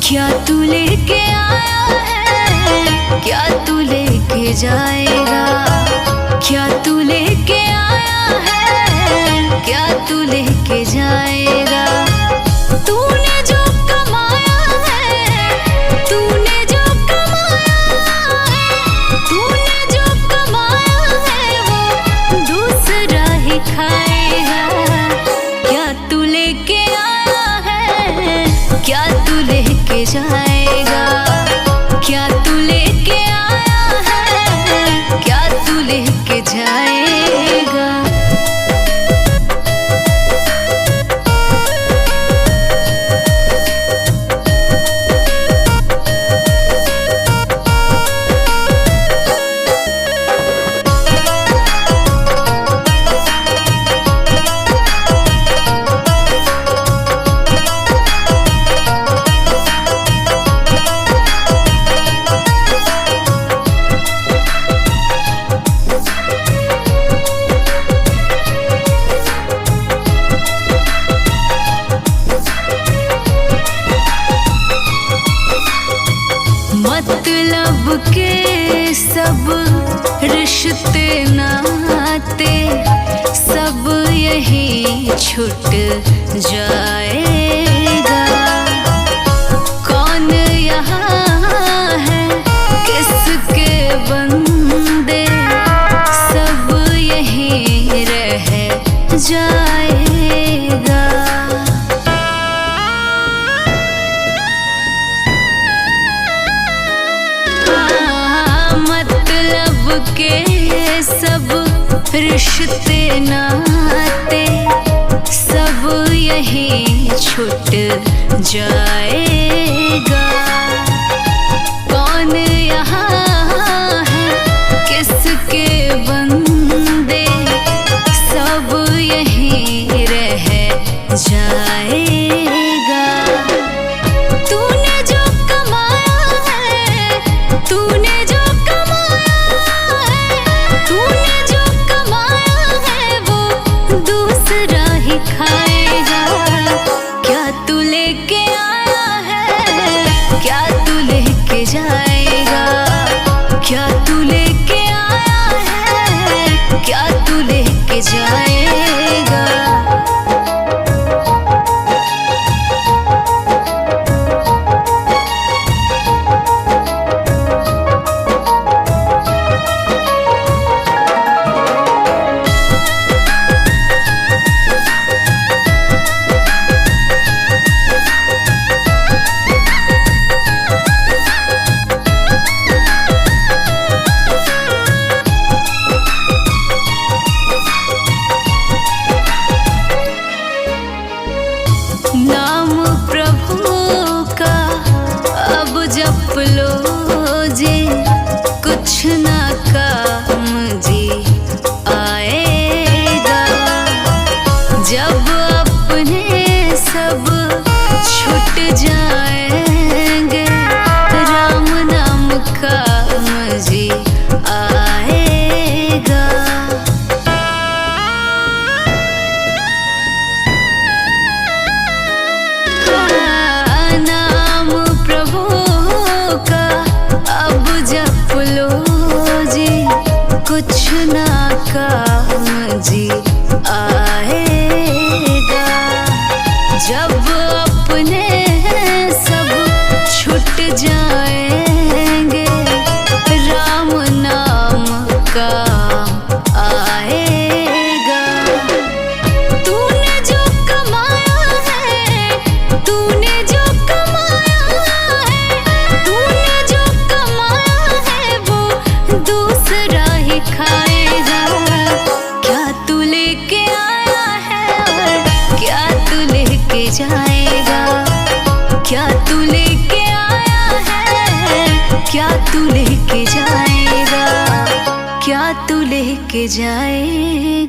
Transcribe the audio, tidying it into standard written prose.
क्या तू लेके आया है, क्या तू लेके जाएगा। क्या तू लेके आया है, क्या तू लेके जाएगा। तूने जो कमाया है, तूने जो कमाया है, तूने जो कमाया है वो दूसरा ही खाएगा। क्या तू लेके आया है, क्या तू लेके जाएगा। क्या तू लेके आया है, क्या तू लेके जाएगा। मतलब के सब रिश्ते नाते सब यही छूट जाएगा। कौन यहाँ है किसके बंदे, सब यही रह जाएगा। मतलब के सब रिश्ते नाते सब यही छूट जाएगा। कौन यहाँ है किसके बंदे, सब यही रह जाएगा। तूने जो कमाया है, तूने जो खाएगा। क्या तू लेके आया है, क्या तू लेके जाएगा। क्या तू लेके आया है, क्या तू लेके जाएगा। नाम प्रभु का अब जप लो जी, कुछ ना काम जी आएगा। जब अपने सब छूट जाएंगे, राम नाम काम जी आएगा। नाम प्रभु का अब जप लो जी, कुछ ना काम जी आएगा। जब अपने सब छूट जाएंगे, राम नाम काम आएगा। तूने जो कमाया है, तूने जो कमाया है, तूने जो कमाया है वो दूसरा ही खाएगा। क्या तू लेके आया है, क्या तू लेके जाएगा। क्या तू लेके आया है, क्या तू लेके जाएगा। क्या तू लेके जाएगा।